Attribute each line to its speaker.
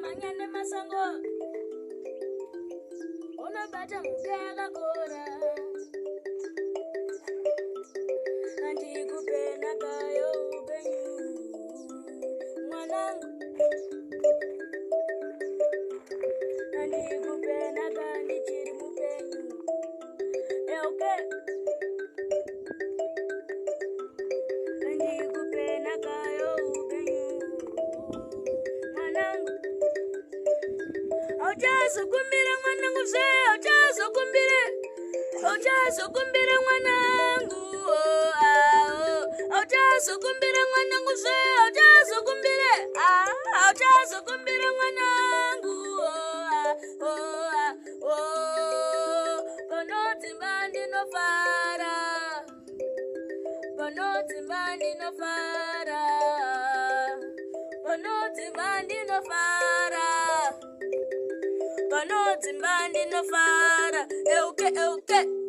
Speaker 1: Manya masango ona bata mugala kora nanti kupena kayo upenyu mwanangu nanti kupena kandi chiri mupenyu okay nanti kupena kayo upenyu mwanangu Ojazukumbire mwanangu ze, ojazukumbire mwanangu, ojazukumbire mwanangu ze, ojazukumbire mwanangu, panoti mbandi no fara, panoti mbandi no fara, panoti mbandi no fara. Panoti mbandi no fara, euke.